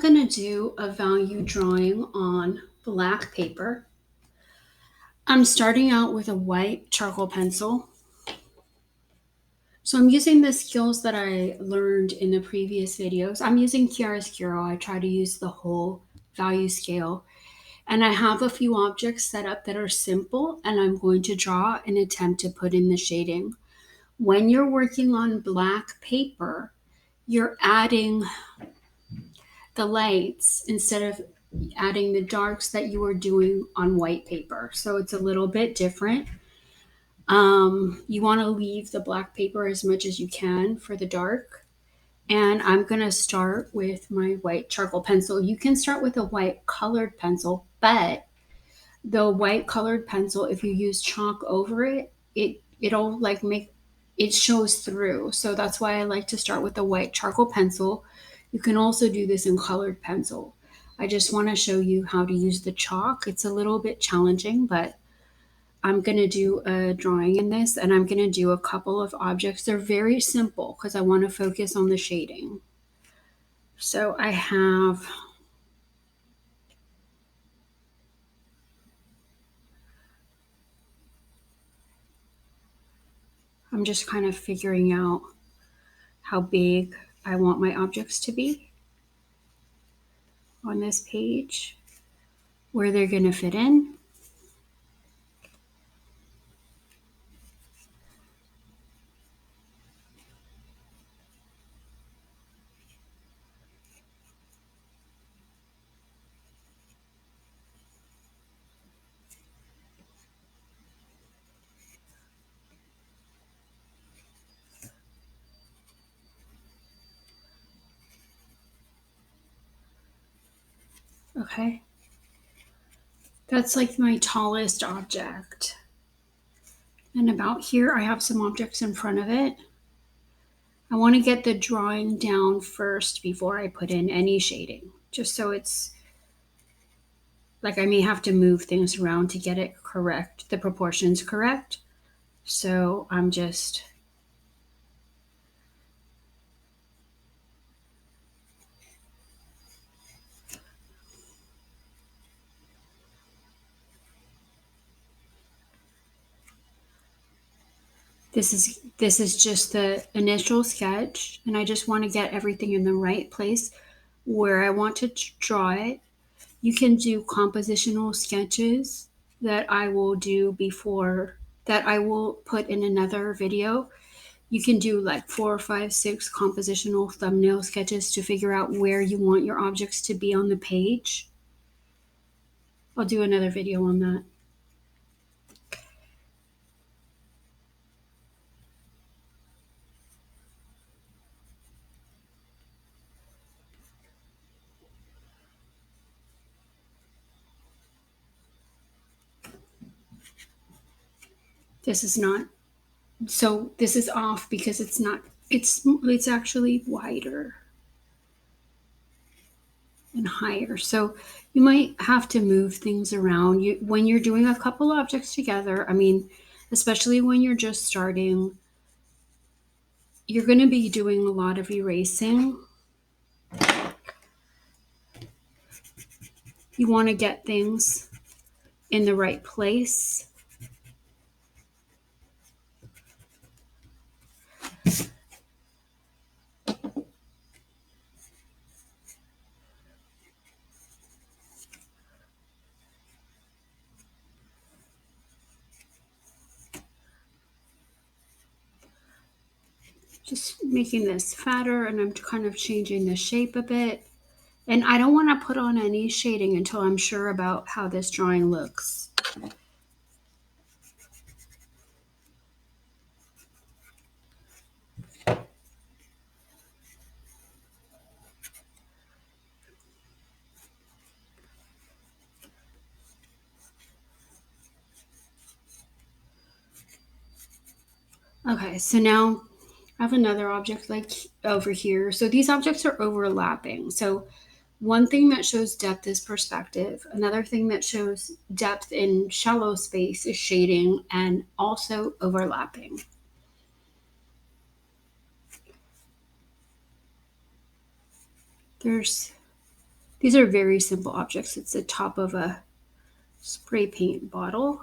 going to do a value drawing on black paper. I'm starting out with a white charcoal pencil. So I'm using the skills that I learned in the previous videos. I'm using chiaroscuro. I try to use the whole value scale. And I have a few objects set up that are simple, and I'm going to draw and attempt to put in the shading. When you're working on black paper, you're adding the lights instead of adding the darks that you were doing on white paper. So it's a little bit different. You want to leave the black paper as much as you can for the dark. And I'm going to start with my white charcoal pencil. You can start with a white colored pencil, but the white colored pencil, if you use chalk over it, it'll like make it shows through. So that's why I like to start with the white charcoal pencil. You can also do this in colored pencil. I just want to show you how to use the chalk. It's a little bit challenging, but I'm going to do a drawing in this, and I'm going to do a couple of objects. They're very simple because I want to focus on the shading. So I'm just kind of figuring out how big I want my objects to be on this page, where they're going to fit in. Okay. That's like my tallest object. And about here, I have some objects in front of it. I want to get the drawing down first before I put in any shading, just so it's like I may have to move things around to get it correct, the proportions correct. So I'm just This is just the initial sketch, and I just want to get everything in the right place where I want to draw it. You can do compositional sketches that I will do before that I will put in another video. You can do like 4, 5, 6 compositional thumbnail sketches to figure out where you want your objects to be on the page. I'll do another video on that. This is not, so this is off because it's not, it's actually wider and higher. So you might have to move things around. When you're doing a couple objects together, I mean, especially when you're just starting, you're going to be doing a lot of erasing. You want to get things in the right place. Just making this fatter, and I'm kind of changing the shape a bit. And I don't want to put on any shading until I'm sure about how this drawing looks. Okay, so now I have another object like over here. So these objects are overlapping. So one thing that shows depth is perspective. Another thing that shows depth in shallow space is shading and also overlapping. There's These are very simple objects. It's the top of a spray paint bottle.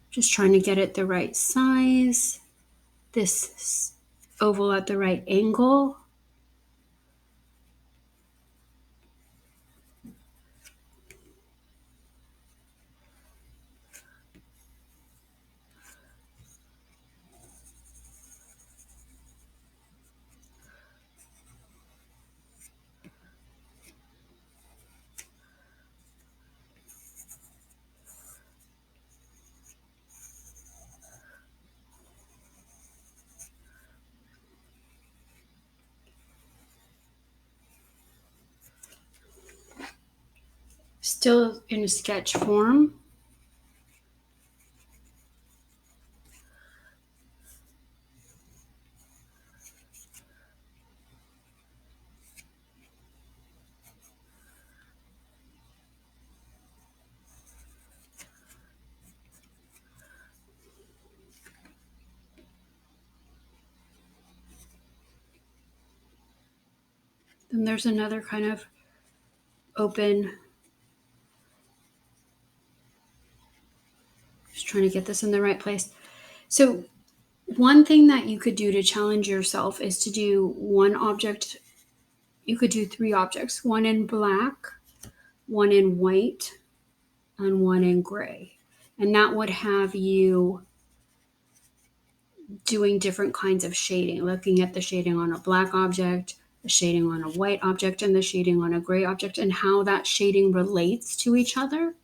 Just trying to get it the right size. This oval at the right angle. Still in a sketch form. Then there's another kind of open. Just trying to get this in the right place. So one thing that you could do to challenge yourself is to do one object. You could do 3 objects, one in black, one in white, and one in gray. And that would have you doing different kinds of shading, looking at the shading on a black object, the shading on a white object, and the shading on a gray object, and how that shading relates to each other.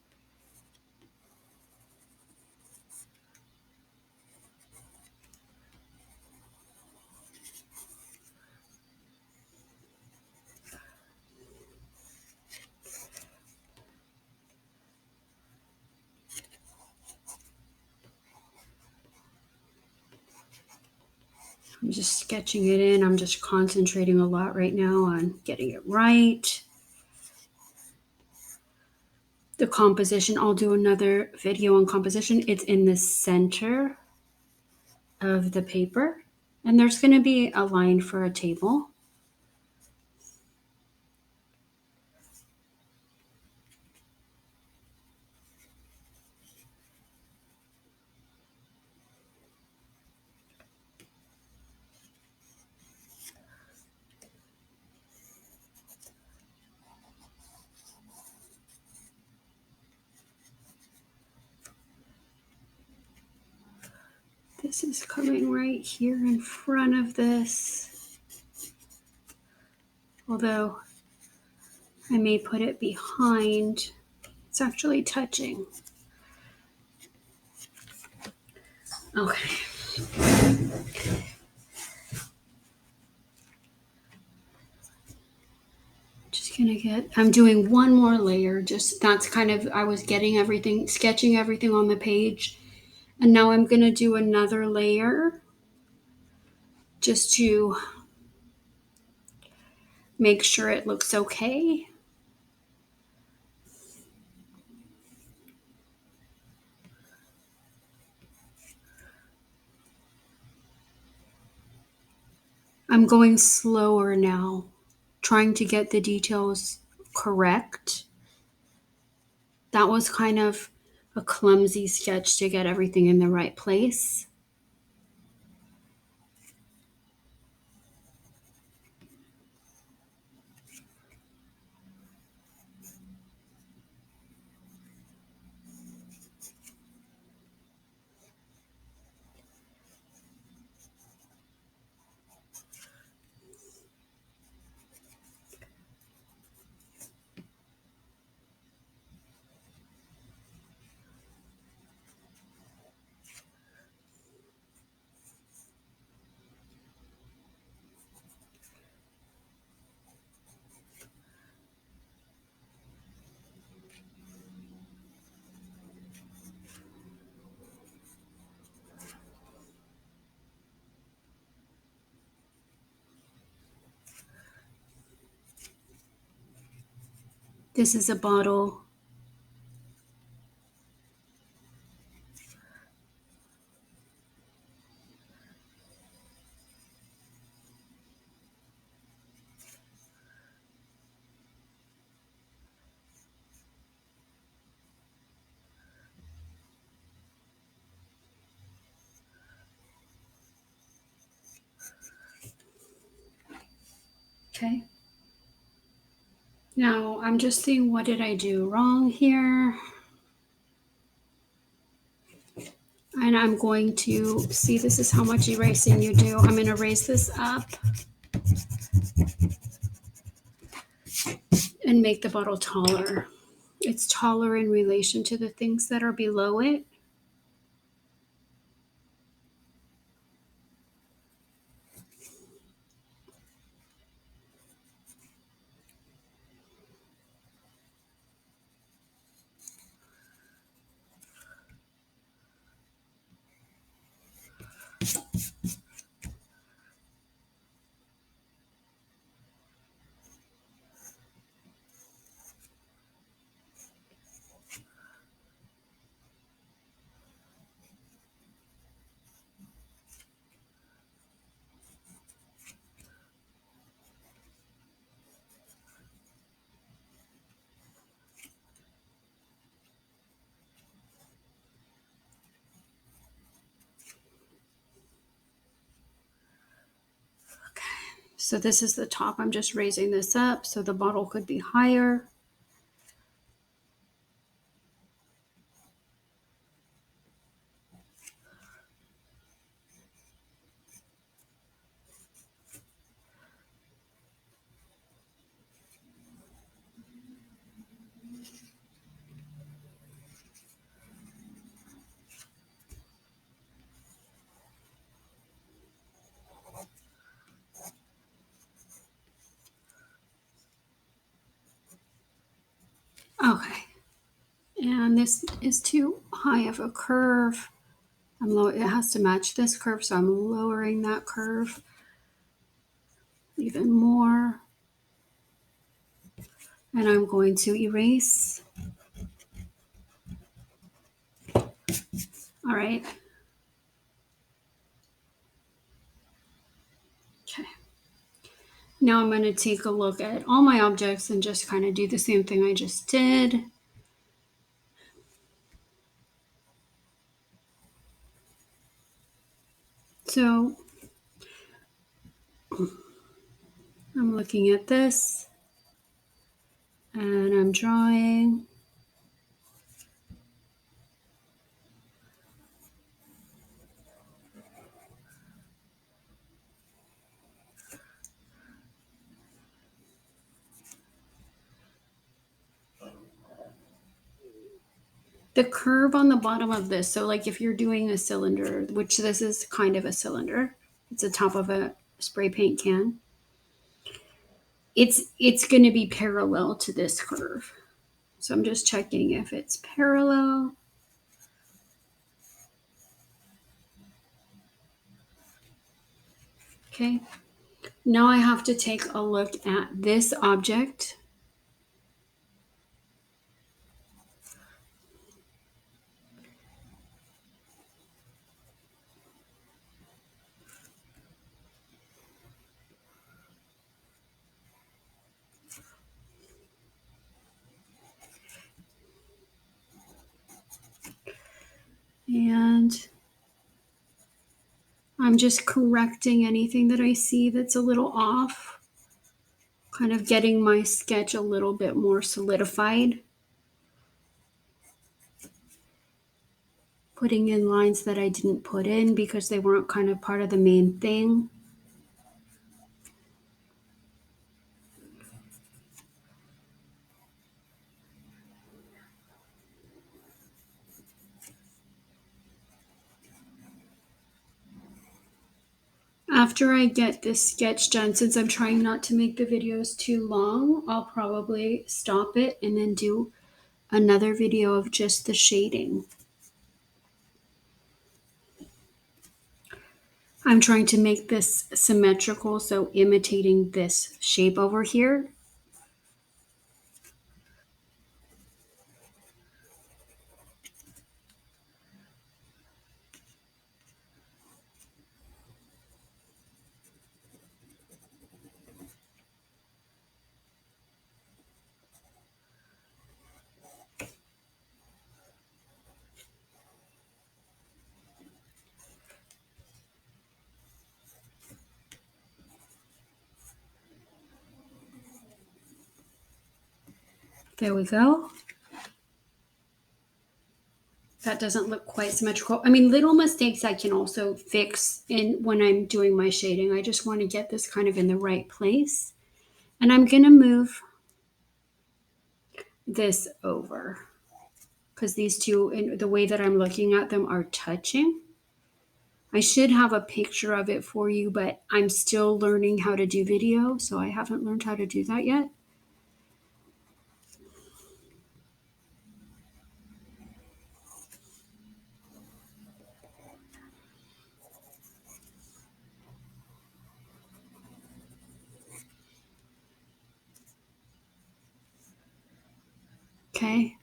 I'm just sketching it in. I'm just concentrating a lot right now on getting it right. The composition, I'll do another video on composition. It's in the center of the paper, and there's going to be a line for a table. This is coming right here in front of this, although I may put it behind. It's actually touching. Okay. Just gonna I'm doing one more layer. Just that's kind of, I was getting everything, sketching everything on the page. And now I'm gonna do another layer just to make sure it looks okay. I'm going slower now, trying to get the details correct. That was kind of a clumsy sketch to get everything in the right place. This is a bottle. Okay. Now I'm just seeing what did I do wrong here. And I'm going to see, this is how much erasing you do. I'm going to raise this up and make the bottle taller. It's taller in relation to the things that are below it. So this is the top. I'm just raising this up so the bottle could be higher. Okay. And this is too high of a curve. It has to match this curve, so I'm lowering that curve even more. And I'm going to erase. All right. Okay. Now I'm going to take a look at all my objects and just kind of do the same thing I just did. So I'm looking at this and I'm drawing. The curve on the bottom of this, so like if you're doing a cylinder, which this is kind of a cylinder, it's the top of a spray paint can. It's going to be parallel to this curve. So I'm just checking if it's parallel. Okay. Now I have to take a look at this object. And I'm just correcting anything that I see that's a little off, kind of getting my sketch a little bit more solidified. Putting in lines that I didn't put in because they weren't kind of part of the main thing. After I get this sketch done, since I'm trying not to make the videos too long, I'll probably stop it and then do another video of just the shading. I'm trying to make this symmetrical, so imitating this shape over here. There we go. That doesn't look quite symmetrical. I mean, little mistakes I can also fix in when I'm doing my shading. I just want to get this kind of in the right place. And I'm going to move this over because these two, in the way that I'm looking at them, are touching. I should have a picture of it for you, but I'm still learning how to do video, so I haven't learned how to do that yet. Okay.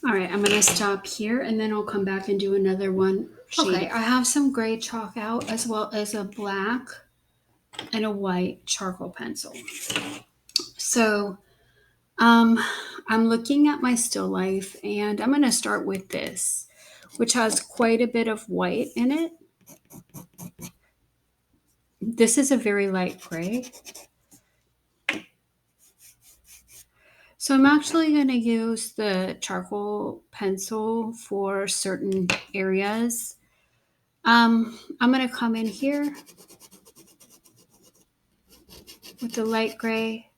All right, I'm going to stop here and then I'll come back and do another one. Okay, I have some gray chalk out as well as a black and a white charcoal pencil. So I'm looking at my still life and I'm going to start with this, which has quite a bit of white in it. This is a very light gray. So I'm actually going to use the charcoal pencil for certain areas. I'm going to come in here with the light gray.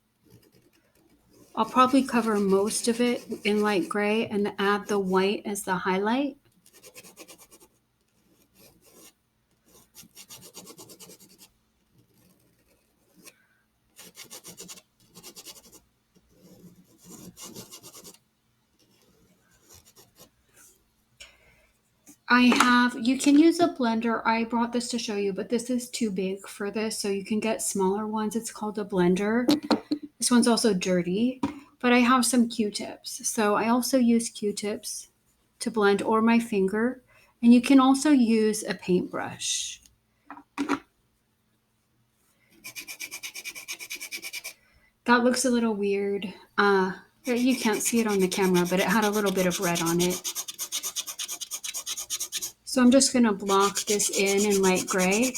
I'll probably cover most of it in light gray and add the white as the highlight. You can use a blender. I brought this to show you, but this is too big for this, so you can get smaller ones. It's called a blender. This one's also dirty, but I have some Q-tips. So I also use Q-tips to blend, or my finger, and you can also use a paintbrush. That looks a little weird. You can't see it on the camera, but it had a little bit of red on it. So I'm just going to block this in light gray.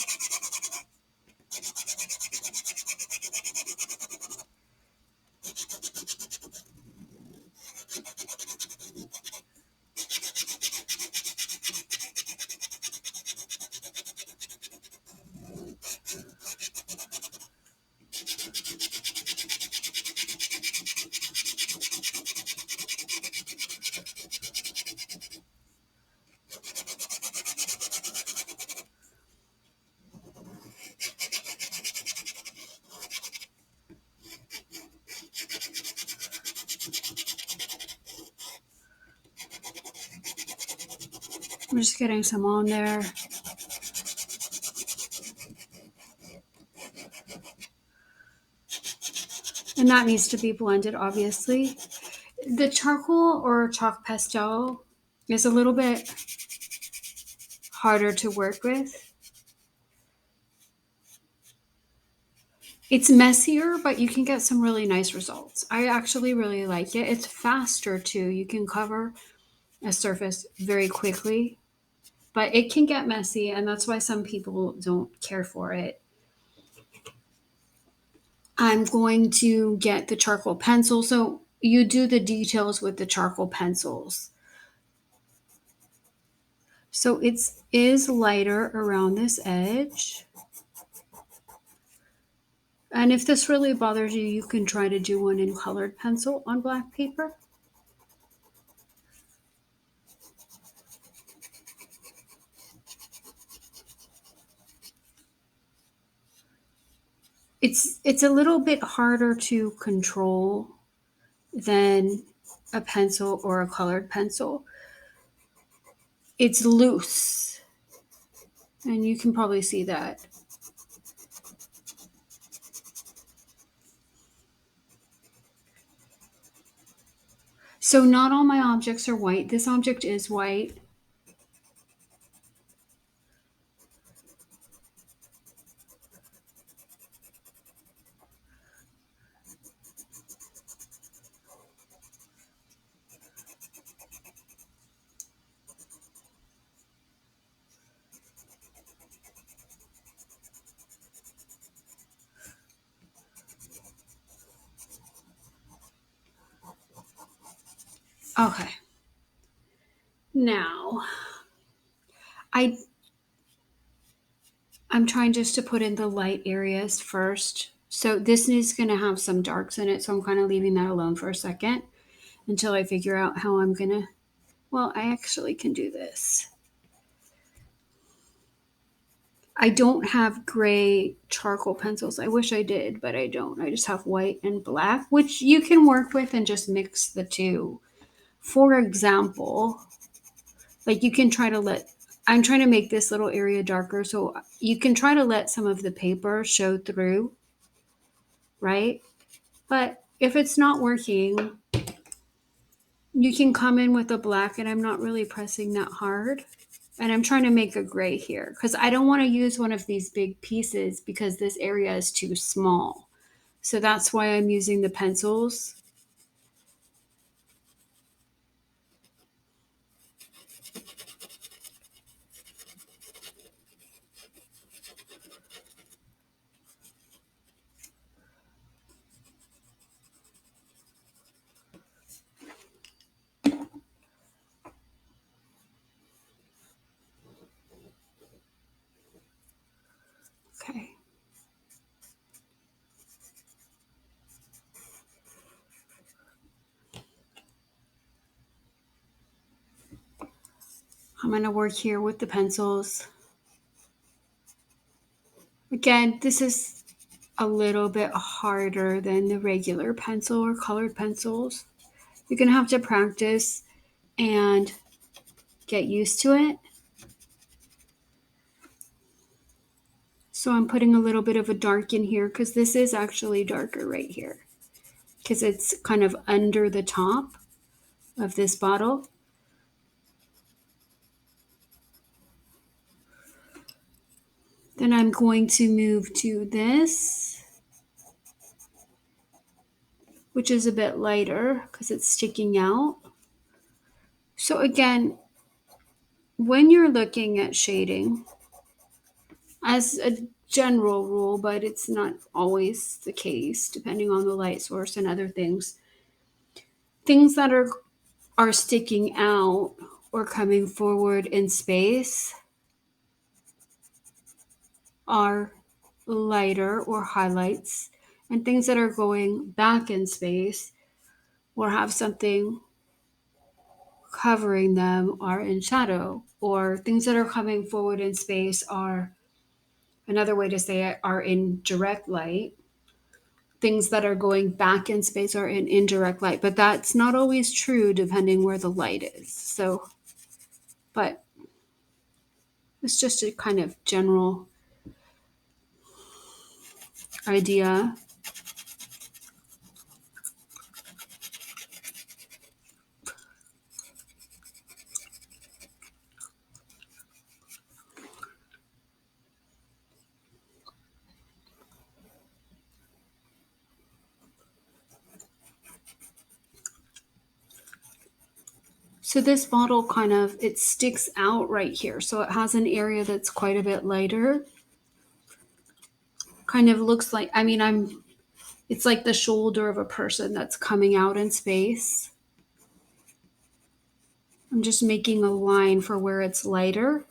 I'm just getting some on there. And that needs to be blended, obviously. The charcoal or chalk pastel is a little bit harder to work with. It's messier, but you can get some really nice results. I actually really like it. It's faster too. You can cover a surface very quickly, but it can get messy, and that's why some people don't care for it. I'm going to get the charcoal pencil. So you do the details with the charcoal pencils. So it is lighter around this edge. And if this really bothers you, you can try to do one in colored pencil on black paper. It's a little bit harder to control than a pencil or a colored pencil. It's loose, and you can probably see that. So not all my objects are white. This object is white. Okay. Now, I I'm trying just to put in the light areas first. So this is going to have some darks in it, so I'm kind of leaving that alone for a second until I figure out how I'm going to. Well, I actually can do this. I don't have gray charcoal pencils. I wish I did, but I don't. I just have white and black, which you can work with and just mix the two. For example, like you can try to let, I'm trying to make this little area darker, so you can try to let some of the paper show through, right? But if it's not working, you can come in with a black, and I'm not really pressing that hard. And I'm trying to make a gray here because I don't want to use one of these big pieces because this area is too small. So that's why I'm using the pencils. Okay. I'm going to work here with the pencils. Again, this is a little bit harder than the regular pencil or colored pencils. You're going to have to practice and get used to it. So I'm putting a little bit of a dark in here because this is actually darker right here because it's kind of under the top of this bottle. Then I'm going to move to this, which is a bit lighter because it's sticking out. So again, when you're looking at shading, as a general rule, but it's not always the case depending on the light source and other things, things that are sticking out or coming forward in space are lighter or highlights, and things that are going back in space or have something covering them are in shadow, or things that are coming forward in space are, another way to say it, are in direct light. Things that are going back in space are in indirect light, but that's not always true depending where the light is. So, but it's just a kind of general idea. So this bottle kind of, it sticks out right here. So it has an area that's quite a bit lighter. Kind of looks like, I mean, it's like the shoulder of a person that's coming out in space. I'm just making a line for where it's lighter.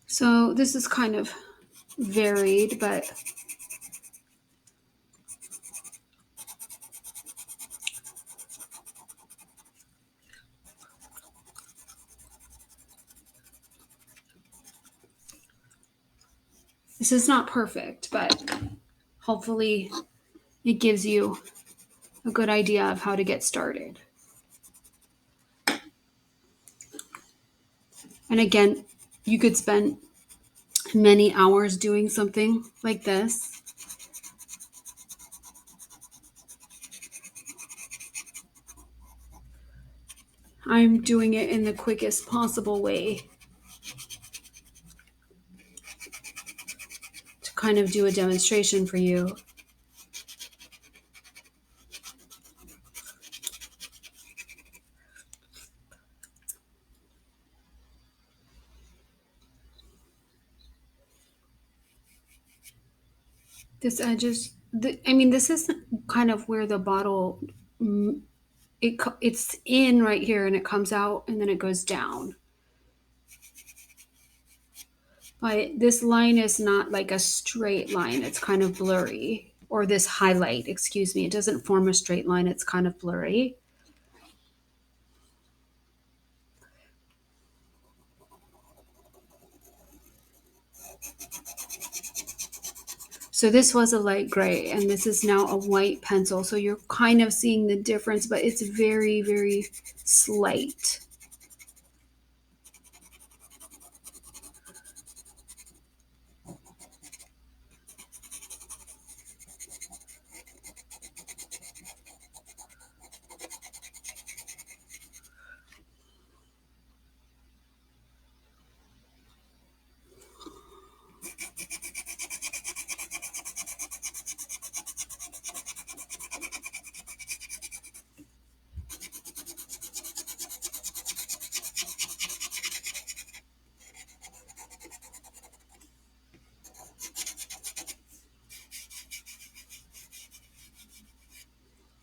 So this is kind of varied, but this is not perfect, but hopefully it gives you a good idea of how to get started. And again, you could spend many hours doing something like this. I'm doing it in the quickest possible way. kind of do a demonstration for you. This edge is, I mean, this is kind of where the bottle, it's in right here and it comes out and then it goes down. But this line is not like a straight line. It's kind of blurry. Or this highlight, excuse me. It doesn't form a straight line. It's kind of blurry. So this was a light gray and this is now a white pencil. So you're kind of seeing the difference, but it's very, very slight.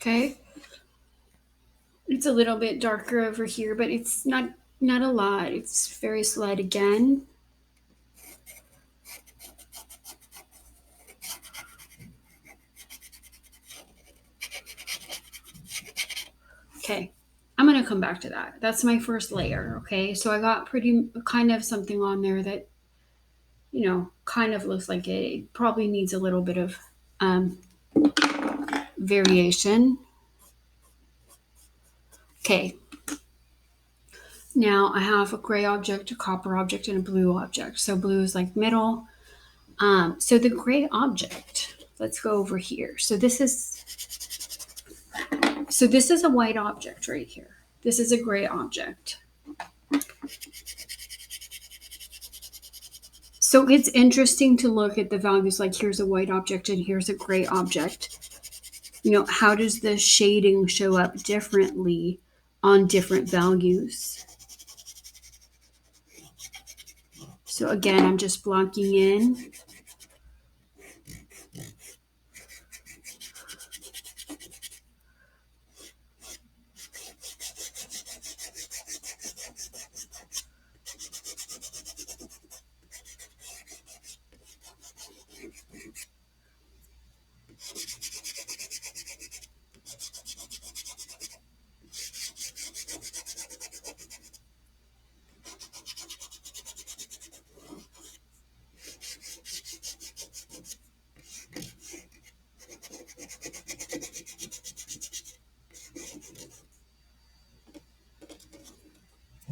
Okay. It's a little bit darker over here, but it's not a lot. It's very slight again. Okay, I'm gonna come back to that. That's my first layer, okay? So I got pretty kind of something on there that, kind of looks like it probably needs a little bit of variation. Okay, now I have a gray object, a copper object, and a blue object. So blue is like middle. So the gray object, let's go over here. So this is a white object right here. This is a gray object. So it's interesting to look at the values, like here's a white object and here's a gray object. How does the shading show up differently on different values? So again, I'm just blocking in.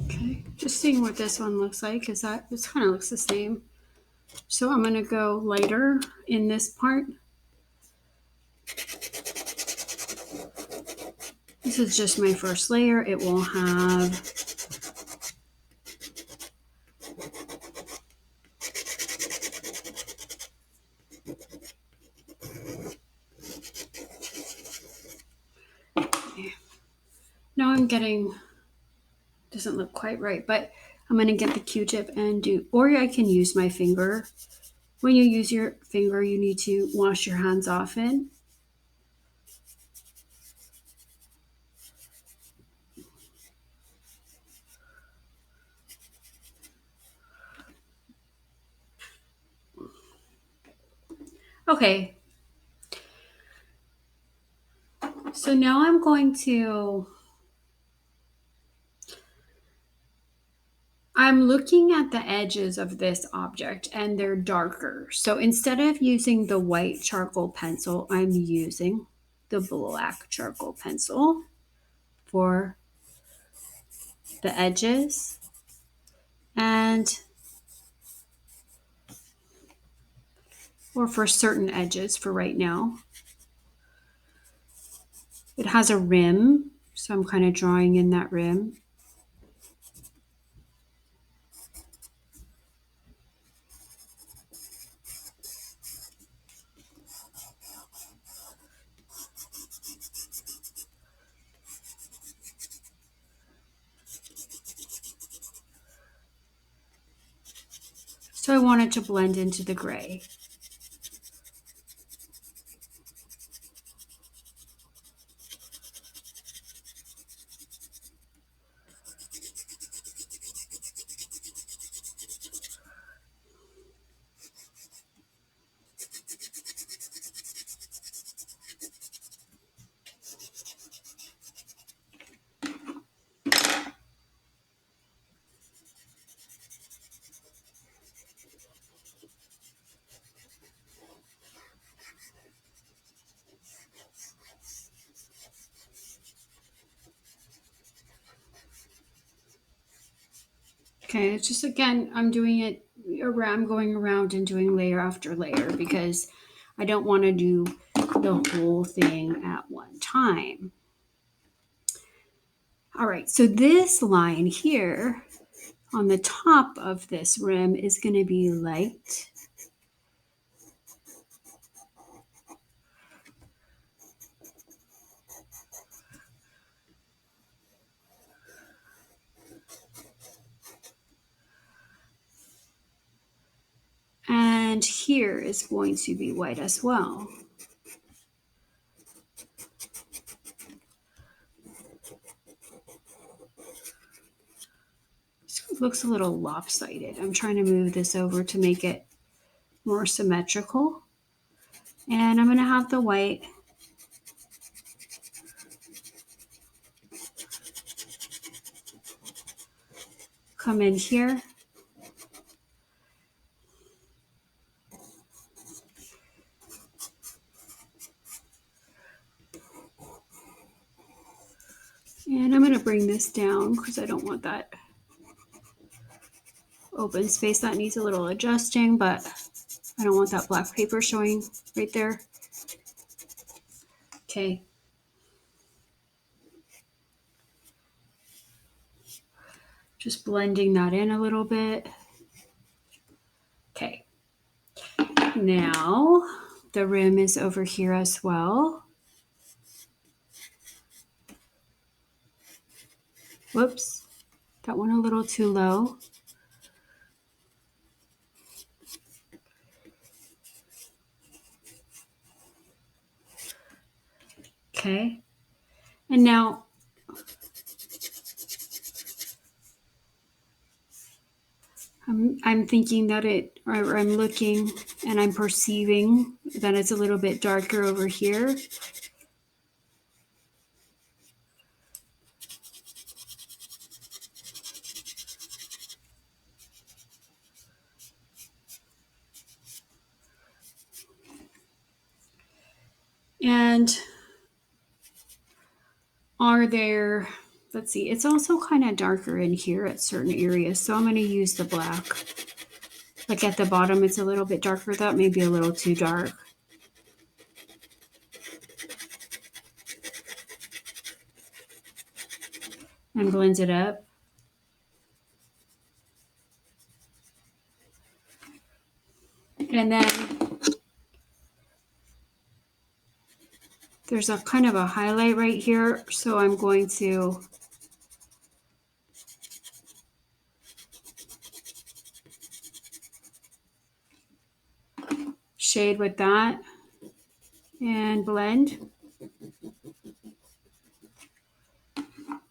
Okay, just seeing what this one looks like, because this kind of looks the same. So I'm going to go lighter in this part. This is just my first layer. It will have now I'm getting, doesn't look quite right, but I'm going to get the Q-tip and do, or I can use my finger. When you use your finger, you need to wash your hands often. Okay. So now I'm looking at the edges of this object and they're darker. So instead of using the white charcoal pencil, I'm using the black charcoal pencil for the edges. Or for certain edges for right now. It has a rim, so I'm kind of drawing in that rim. So I want it to blend into the gray. Okay, it's just again, I'm doing it around, I'm going around and doing layer after layer because I don't want to do the whole thing at one time. All right, so this line here on the top of this rim is going to be light. And here is going to be white as well. It looks a little lopsided. I'm trying to move this over to make it more symmetrical. And I'm going to have the white come in here. And I'm going to bring this down because I don't want that open space. That needs a little adjusting, but I don't want that black paper showing right there. Okay. Just blending that in a little bit. Okay. Now the rim is over here as well. Whoops, that went a little too low. Okay. And now I'm thinking that I'm looking and I'm perceiving that it's a little bit darker over here. And are there, let's see, it's also kind of darker in here at certain areas. So I'm going to use the black. Like at the bottom, it's a little bit darker. That may be a little too dark. And blend it up. And then there's a kind of a highlight right here. So I'm going to shade with that and blend.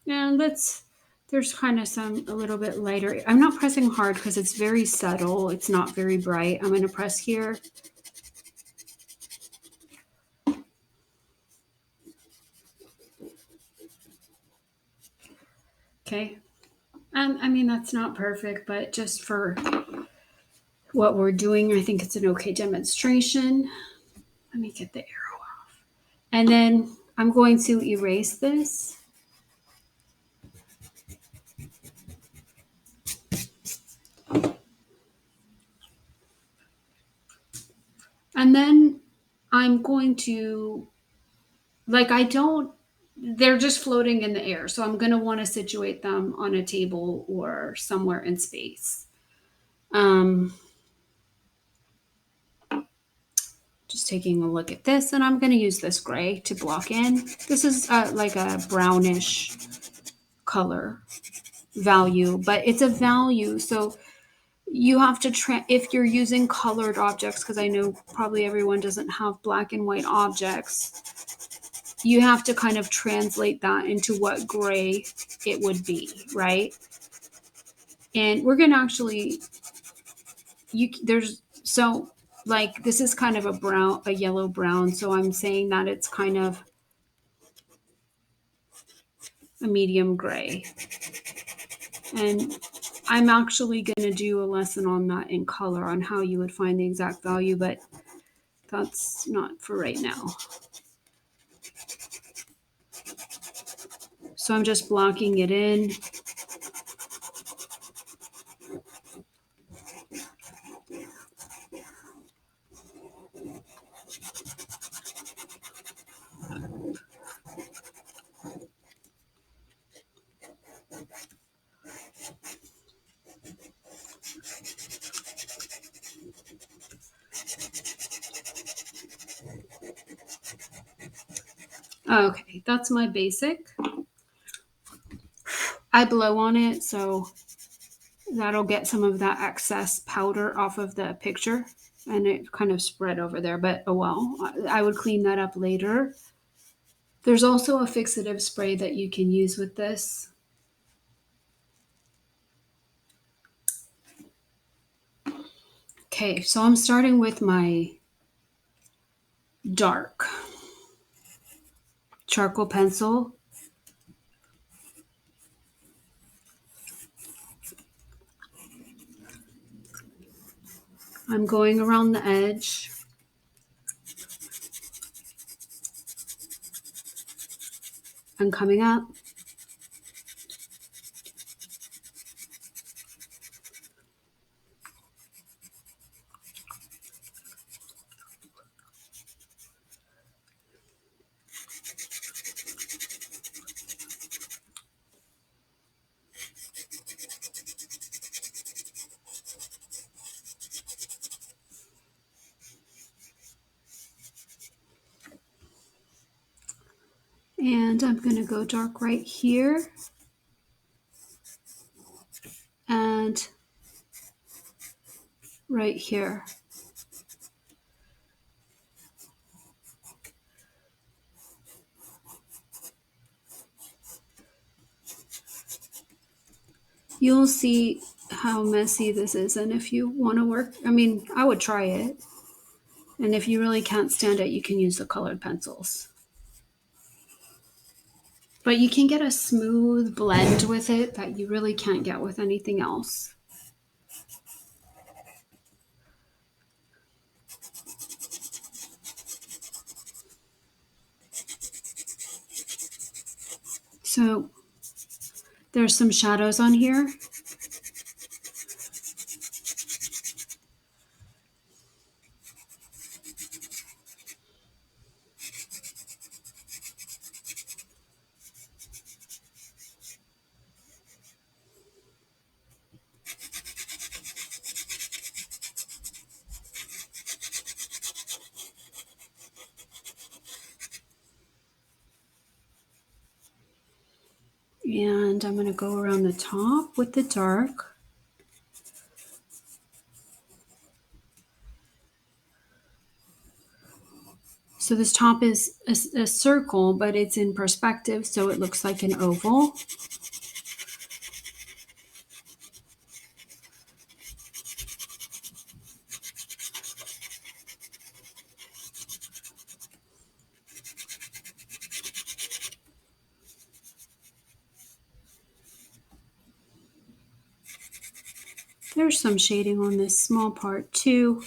And there's kind of a little bit lighter. I'm not pressing hard because it's very subtle. It's not very bright. I'm going to press here. Okay. I mean, that's not perfect, but just for what we're doing, I think it's an okay demonstration. Let me get the arrow off. And then I'm going to erase this. And then I'm going to, they're just floating in the air. So I'm going to want to situate them on a table or somewhere in space. Just taking a look at this, and I'm going to use this gray to block in. This is like a brownish color value, but it's a value. So You have to, if you're using colored objects, because I know probably everyone doesn't have black and white objects, you have to kind of translate that into what gray it would be, right? And we're going to actually, so like this is kind of a yellow brown. So I'm saying that it's kind of a medium gray. And I'm actually going to do a lesson on that in color on how you would find the exact value, but that's not for right now. So I'm just blocking it in. Okay, that's my basic. I blow on it, so that'll get some of that excess powder off of the picture, and it kind of spread over there, but oh well. I would clean that up later. There's also a fixative spray that you can use with this. Okay, so I'm starting with my dark charcoal pencil. I'm going around the edge. I'm coming up. And I'm going to go dark right here. And right here. You'll see how messy this is, and if you want to work, I mean, I would try it. And if you really can't stand it, you can use the colored pencils. But you can get a smooth blend with it that you really can't get with anything else. So there's some shadows on here. And I'm going to go around the top with the dark. So this top is a circle, but it's in perspective, so it looks like an oval. There's some shading on this small part too.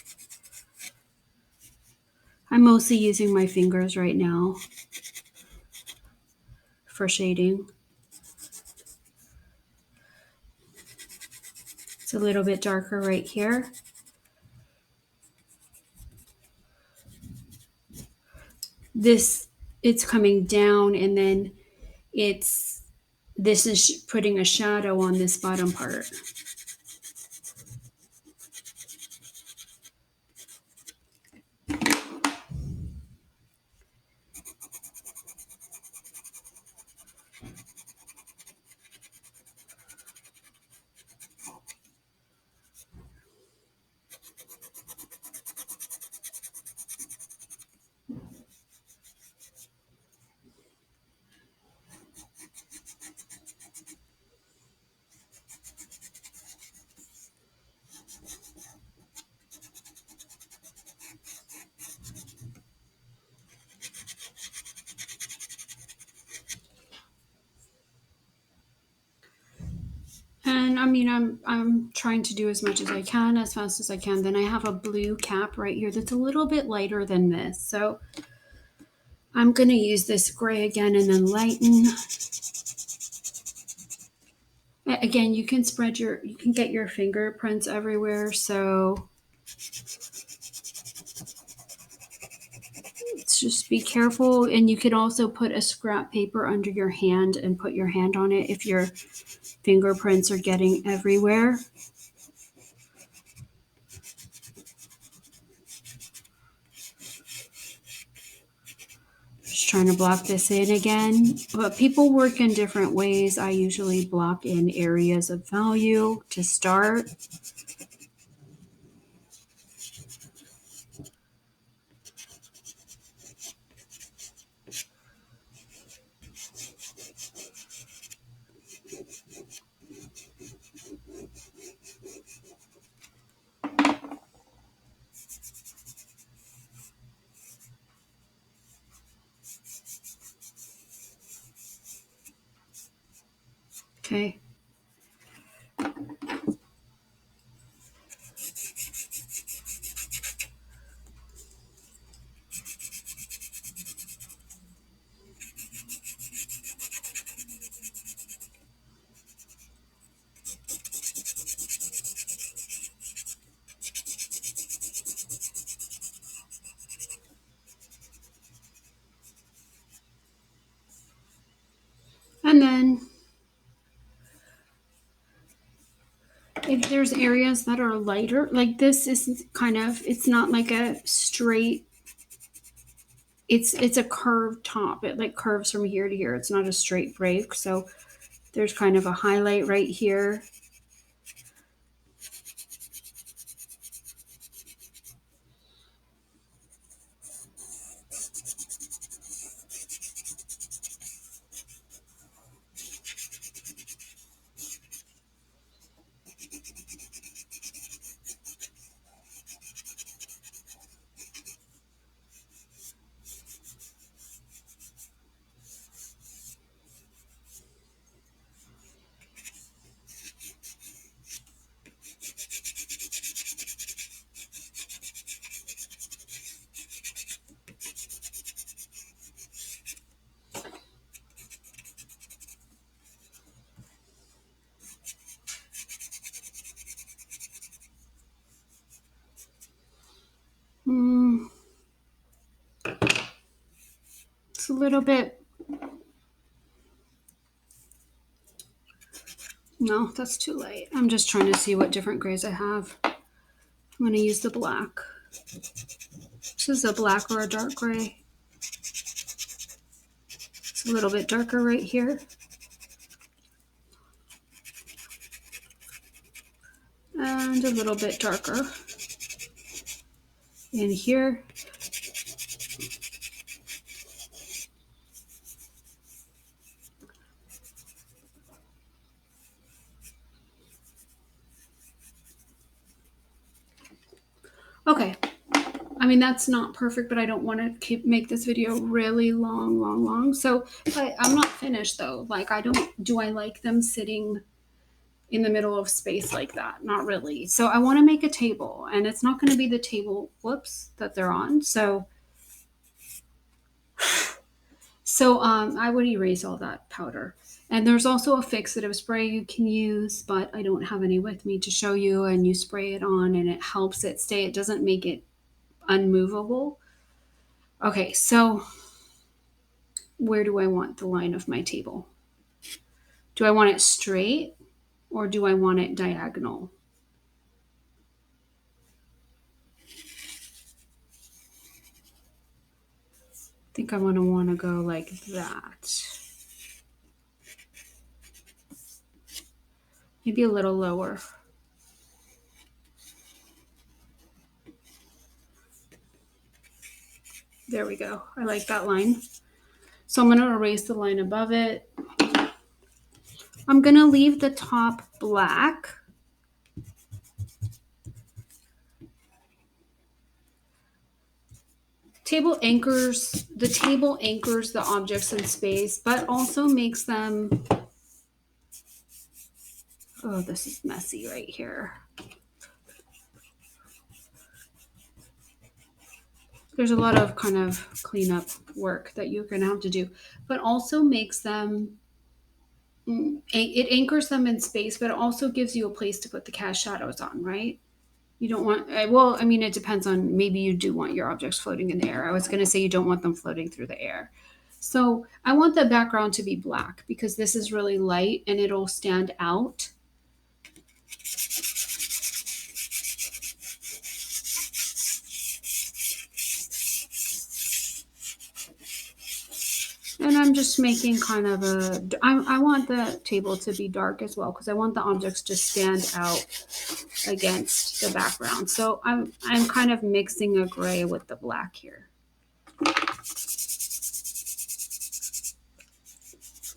I'm mostly using my fingers right now for shading. It's a little bit darker right here. It's coming down, and then this is putting a shadow on this bottom part. I mean, I'm trying to do as much as I can, as fast as I can. Then I have a blue cap right here that's a little bit lighter than this. So I'm going to use this gray again and then lighten. Again, you can you can get your fingerprints everywhere. So let's just be careful. And you can also put a scrap paper under your hand and put your hand on it if your fingerprints are getting everywhere. Just trying to block this in again. But people work in different ways. I usually block in areas of value to start. Okay. And then if there's areas that are lighter, like this is kind of, it's not like a straight, it's a curved top. It like curves from here to here. It's not a straight break. So there's kind of a highlight right here. It's a little bit, no, that's too light. I'm just trying to see what different grays I have. I'm going to use the black. This is a black or a dark gray. It's a little bit darker right here. And a little bit darker in here. Okay. I mean, that's not perfect, but I don't want to make this video really long. So, but I'm not finished though. Like, do I like them sitting in the middle of space like that? Not really. So I want to make a table, and it's not going to be the table, that they're on. So I would erase all that powder. And there's also a fixative spray you can use, but I don't have any with me to show you. And you spray it on and it helps it stay. It doesn't make it unmovable. Okay, so where do I want the line of my table? Do I want it straight or do I want it diagonal? I think I want to go like that. Maybe a little lower. There we go. I like that line. So I'm going to erase the line above it. I'm going to leave the top black. The table anchors the objects in space, but also makes them Oh, this is messy right here. There's a lot of kind of cleanup work that you're going to have to do, but also makes them, it anchors them in space, but it also gives you a place to put the cast shadows on, right? You don't want, well, I mean, it depends on, maybe you do want your objects floating in the air. I was going to say you don't want them floating through the air. So I want the background to be black because this is really light and it'll stand out. And I'm just making kind of I want the table to be dark as well because I want the objects to stand out against the background. So I'm kind of mixing a gray with the black here.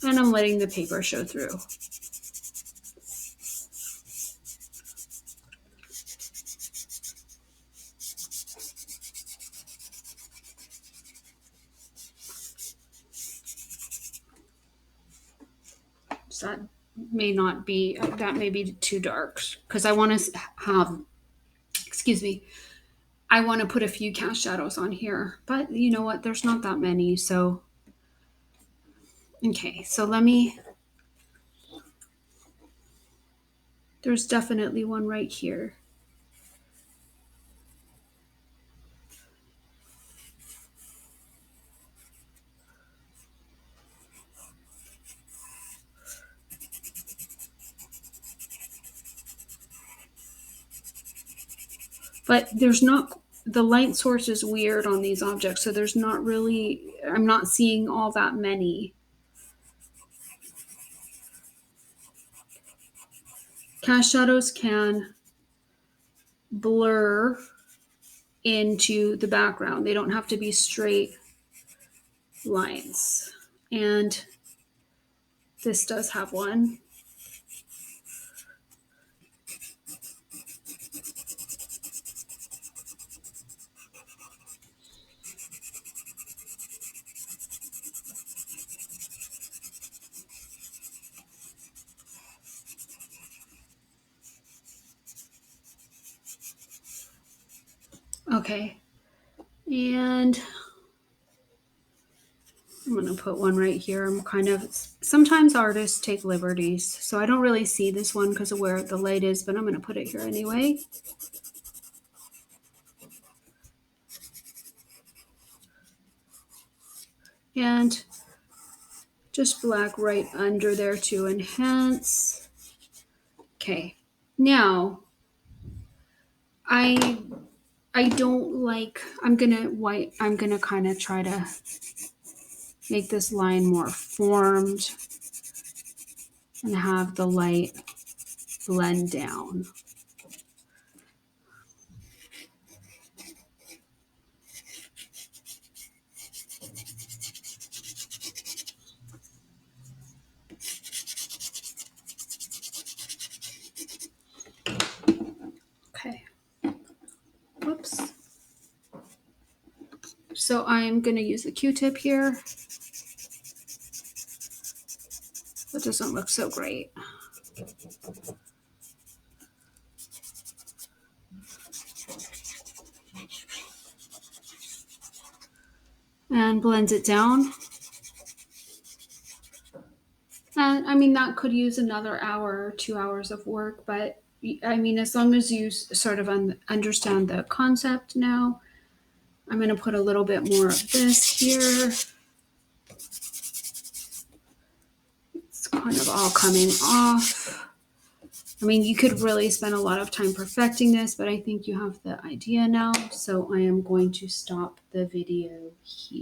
And I'm letting the paper show through. So that may be too dark because I want to have, excuse me, I want to put a few cast shadows on here, but you know what? There's not that many. So, okay, so there's definitely one right here. But the light source is weird on these objects, so there's not really, I'm not seeing all that many. Cast shadows can blur into the background. They don't have to be straight lines. And this does have one. Okay. And I'm going to put one right here. Sometimes artists take liberties. So I don't really see this one because of where the light is, but I'm going to put it here anyway. And just black right under there to enhance. Okay. Now, I don't like, I'm gonna kind of try to make this line more formed and have the light blend down. Okay. Whoops. So I'm gonna use the Q-tip here. That doesn't look so great. And blends it down. And I mean, that could use another hour or 2 hours of work, but I mean, as long as you sort of understand the concept now, I'm going to put a little bit more of this here. It's kind of all coming off. I mean, you could really spend a lot of time perfecting this, but I think you have the idea now. So I am going to stop the video here.